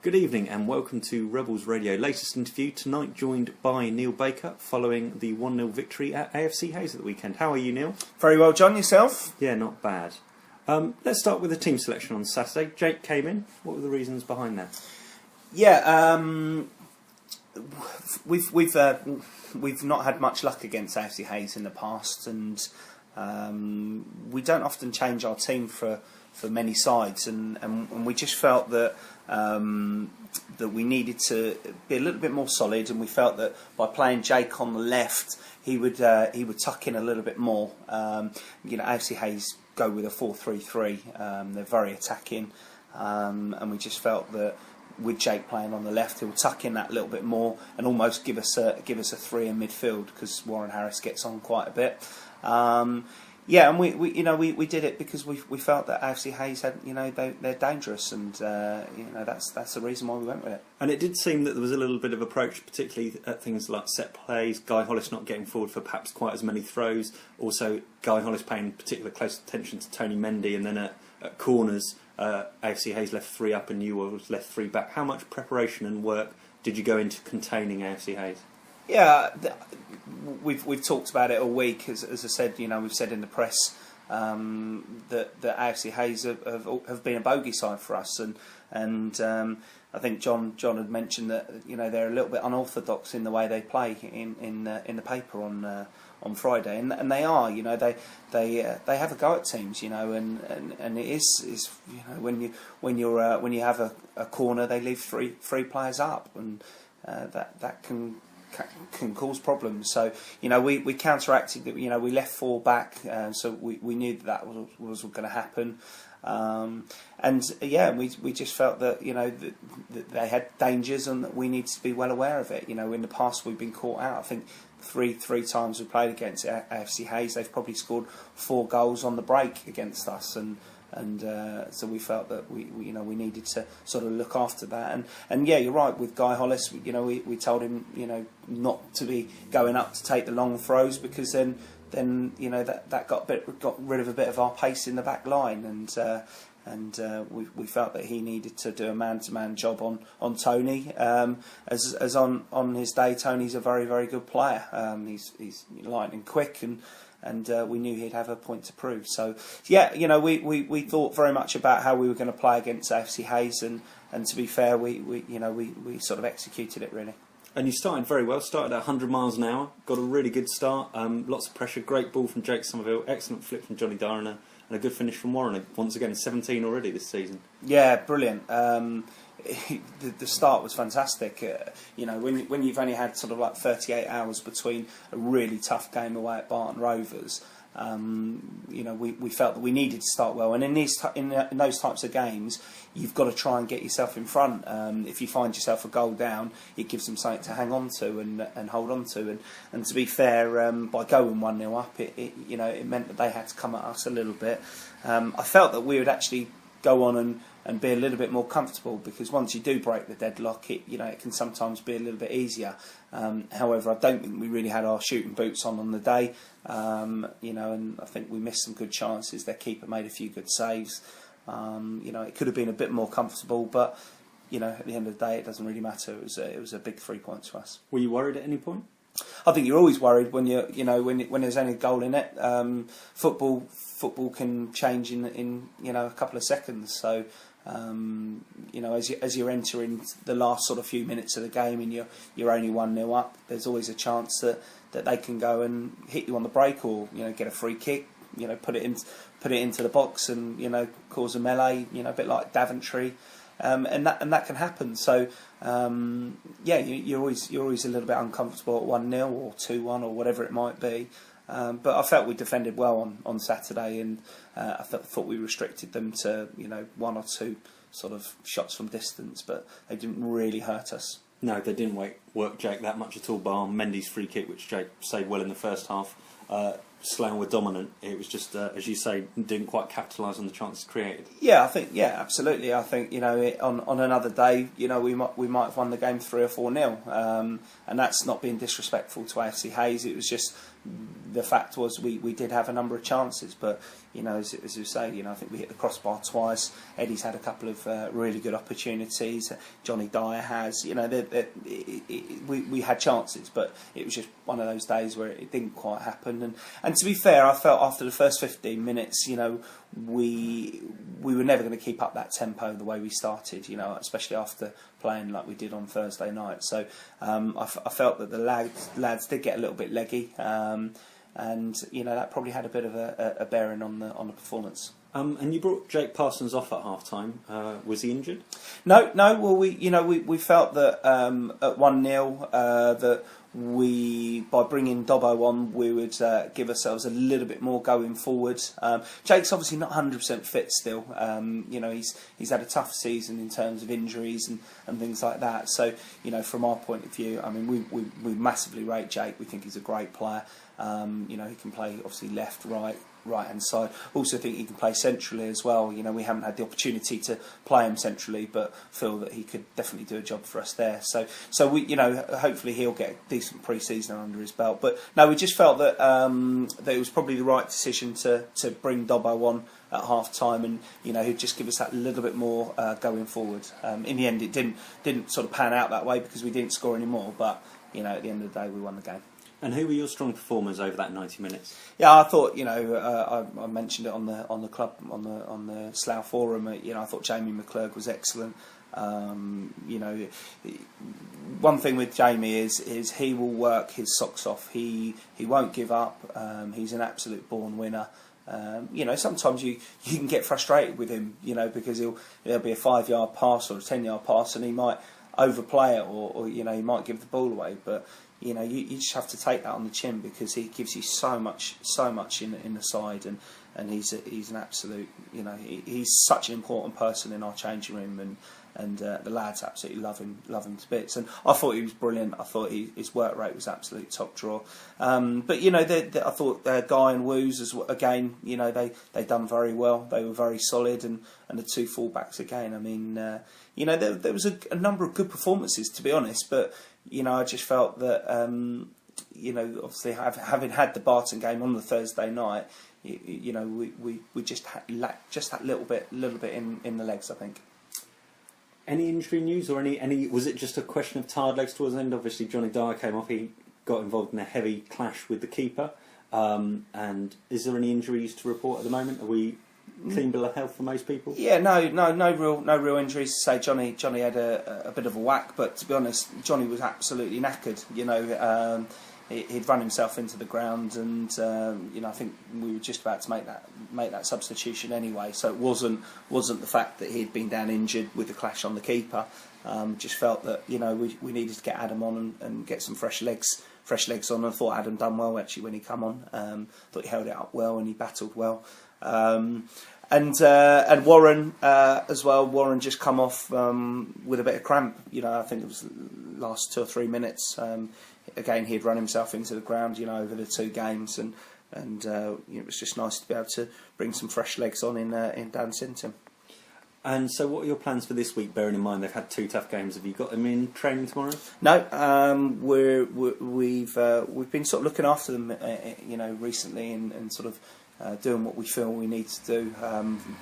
Good evening and welcome to Rebels Radio. Latest interview tonight, joined by Neil Baker following the 1-0 victory at AFC Hayes at the weekend. How are you, Neil? Very well, John. Yourself? Yeah, not bad. Let's start with the team selection on Saturday. Jake came in. What were the reasons behind that? Yeah, we've not had much luck against A.F.C. Hayes in the past, and we don't often change our team for many sides, and we just felt that that we needed to be a little bit more solid, and we felt that by playing Jake on the left, he would tuck in a little bit more. A.F.C. Hayes go with a 4-3-3. They're very attacking, and we just felt that with Jake playing on the left, he'll tuck in that little bit more and almost give us a three in midfield, because Warren Harris gets on quite a bit. And we did it because we felt that AFC Hayes had, they're dangerous, and that's the reason why we went with it. And it did seem that there was a little bit of approach, particularly at things like set plays, Guy Hollis not getting forward for perhaps quite as many throws, also Guy Hollis paying particular close attention to Tony Mendy, and then at corners AFC Hayes left 3 up and Newell's left 3 back. How much preparation and work did you go into containing AFC Hayes? Yeah, we've talked about it all week. As I said, we've said in the press that AFC Hayes have been a bogey side for us, and I think John had mentioned that they're a little bit unorthodox in the way they play in the paper on Friday, and they are. They have a go at teams, and it is when you have a corner, they leave three players up, and that can cause problems. So we counteracted it. We left 4 back, so we knew that was going to happen. We just felt that that they had dangers and that we needed to be well aware of it. In the past we've been caught out. I think three times we played against AFC Hayes, they've probably scored 4 goals on the break against us, and so we felt that we needed to sort of look after that, and yeah, you're right with Guy Hollis. We told him not to be going up to take the long throws, because then that got rid of a bit of our pace in the back line, and we felt that he needed to do a man-to-man job on Tony. As on his day, Tony's a very, very good player. He's lightning quick, and we knew he'd have a point to prove. So yeah, we thought very much about how we were going to play against AFC Hayes, and to be fair, we sort of executed it really. And you started very well, started at 100 miles an hour, got a really good start, lots of pressure, great ball from Jake Somerville, excellent flip from Johnny Darner, and a good finish from Warren. Once again, 17 already this season. Yeah, brilliant. The start was fantastic. When you've only had sort of like 38 hours between a really tough game away at Barton Rovers, we felt that we needed to start well. And in those types of games, you've got to try and get yourself in front. If you find yourself a goal down, it gives them something to hang on to and hold on to. And to be fair, by going 1-0 up, it meant that they had to come at us a little bit. I felt that we would actually go on and be a little bit more comfortable, because once you do break the deadlock, it can sometimes be a little bit easier. However, I don't think we really had our shooting boots on the day, and I think we missed some good chances. Their keeper made a few good saves. It could have been a bit more comfortable, but at the end of the day, it doesn't really matter. It was a big 3 points for us. Were you worried at any point? I think you're always worried when when there's only a goal in it. Football can change in a couple of seconds. So as you're entering the last sort of few minutes of the game and you're only 1-0 up, there's always a chance that they can go and hit you on the break, or get a free kick, put it into the box and cause a melee, a bit like Daventry. And that can happen. So you're always a little bit uncomfortable at 1-0 or 2-1 or whatever it might be. But I felt we defended well on Saturday, and I thought we restricted them to 1 or 2 sort of shots from distance, but they didn't really hurt us. No, they didn't work Jake that much at all, bar Mendy's free kick, which Jake saved well in the first half. Slough were dominant. It was just, as you say, didn't quite capitalise on the chances created. Yeah, I think absolutely. I think on another day, we might have won the game 3 or 4-0, and that's not being disrespectful to A.F.C. Hayes. It was just the fact was we did have a number of chances, but as you say, I think we hit the crossbar twice. Eddie's had a couple of really good opportunities. Johnny Dyer has. We had chances, but it was just one of those days where it didn't quite happen. And to be fair, I felt after the first 15 minutes, we were never going to keep up that tempo the way we started. Especially after playing like we did on Thursday night. So I felt that the lads did get a little bit leggy. And that probably had a bit of a bearing on the performance. And you brought Jake Parsons off at half time. Was he injured? No. Well, we felt that at 1-0 that by bringing Dobbo on, we would give ourselves a little bit more going forward. Jake's obviously not 100% fit still. He's had a tough season in terms of injuries and things like that. So from our point of view, I mean, we massively rate Jake. We think he's a great player. He can play obviously left, right hand side. Also think he can play centrally as well. We haven't had the opportunity to play him centrally, but feel that he could definitely do a job for us there. So we, hopefully he'll get a decent pre-season under his belt. But no, we just felt that that it was probably the right decision to bring Dobbo on at half time, and he'd just give us that little bit more going forward. In the end, it didn't sort of pan out that way because we didn't score any more. But at the end of the day, we won the game. And who were your strong performers over that 90 minutes? Yeah, I thought I mentioned it on the club on the Slough forum. I thought Jamie McClurg was excellent. One thing with Jamie is he will work his socks off. He won't give up. He's an absolute born winner. Sometimes you can get frustrated with him. Because there'll be a 5-yard pass or a 10-yard pass, and he might overplay it, or he might give the ball away, but. You just have to take that on the chin because he gives you so much in the side, and he's an absolute, he's such an important person in our changing room, and the lads absolutely love him to bits. And I thought he was brilliant. I thought his work rate was absolute top draw. But I thought Guy and Woos again, they done very well. They were very solid, and the two fullbacks again. I mean, there was a number of good performances, to be honest, but. I just felt that, obviously having had the Barton game on the Thursday night, we just lacked just that little bit in the legs, I think. Any injury news or any? Was it just a question of tired legs towards the end? Obviously, Johnny Dyer came off. He got involved in a heavy clash with the keeper. And is there any injuries to report at the moment? Are we clean bill of health for most people? Yeah, no real injuries to say. Johnny had a bit of a whack, but to be honest, Johnny was absolutely knackered. He'd run himself into the ground, and I think we were just about to make that substitution anyway. So it wasn't the fact that he'd been down injured with the clash on the keeper. Just felt that we needed to get Adam on and get some fresh legs on. I thought Adam done well actually when he come on. Thought he held it up well and he battled well. And Warren as well. Warren just come off with a bit of cramp. I think it was the last 2 or 3 minutes. Again, he'd run himself into the ground. Over the 2 games, and it was just nice to be able to bring some fresh legs on in Dan Sinton. And so, what are your plans for this week? Bearing in mind they've had 2 tough games, have you got them in training tomorrow? No, we've been sort of looking after them, recently, and sort of. Doing what we feel we need to do.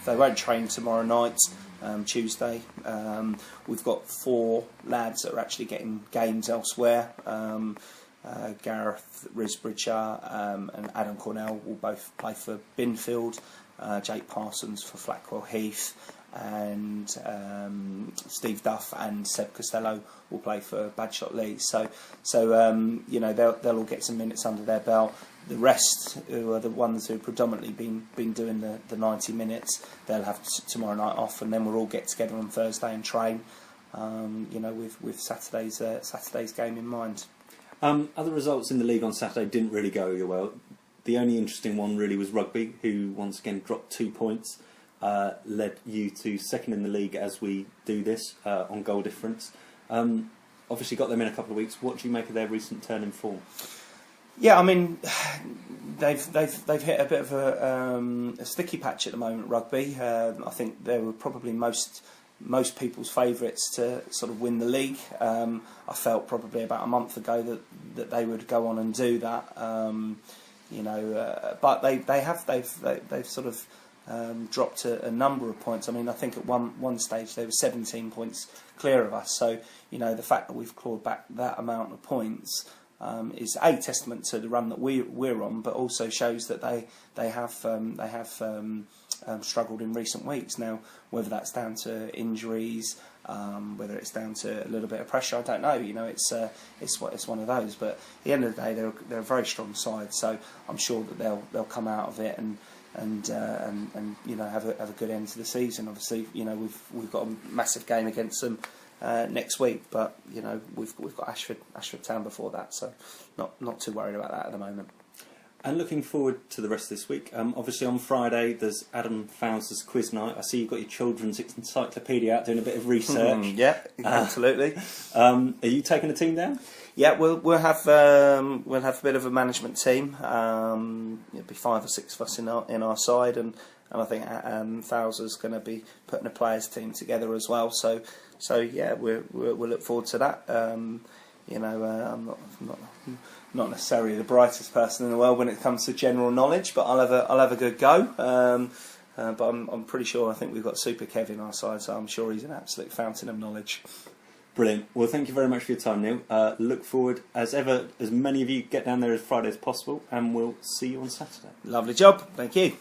They won't train tomorrow night, Tuesday. We've got 4 lads that are actually getting games elsewhere. Gareth Risbridger and Adam Cornell will both play for Binfield. Jake Parsons for Flackwell Heath, and Steve Duff and Seb Costello will play for Badshot Leeds. So they'll all get some minutes under their belt. The rest, who are the ones who have predominantly been doing the 90 minutes, they'll have tomorrow night off, and then we'll all get together on Thursday and train. With Saturday's game in mind. Other results in the league on Saturday didn't really go your well. The only interesting one really was rugby, who once again dropped 2 points, led you to second in the league as we do this on goal difference. Obviously got them in a couple of weeks. What do you make of their recent turn in form? Yeah, I mean, they've hit a bit of a sticky patch at the moment, rugby. I think they were probably most people's favourites to sort of win the league. I felt probably about a month ago that they would go on and do that. But they've sort of dropped a number of points. I mean, I think at one stage they were 17 points clear of us. So the fact that we've clawed back that amount of points is a testament to the run that we're on, but also shows that they have struggled in recent weeks. Now, whether that's down to injuries, whether it's down to a little bit of pressure, I don't know. It's one of those. But at the end of the day, they're a very strong side. So I'm sure that they'll come out of it and have a good end to the season. Obviously, we've got a massive game against them next week, but we've got Ashford Town before that, so not too worried about that at the moment. And looking forward to the rest of this week. Obviously on Friday there's Adam Fowler's quiz night. I see you've got your children's encyclopedia out doing a bit of research. Yeah, absolutely. Are you taking a team down? Yeah, we'll have a bit of a management team. It'll be 5 or 6 of us in our side, and I think Fowler's going to be putting a players team together as well. So yeah, we'll look forward to that. I'm not necessarily the brightest person in the world when it comes to general knowledge, but I'll have a good go. But I'm pretty sure. I think we've got Super Kev in our side, so I'm sure he's an absolute fountain of knowledge. Brilliant. Well, thank you very much for your time, Neil. Look forward, as ever, as many of you get down there as Friday as possible, and we'll see you on Saturday. Lovely job. Thank you.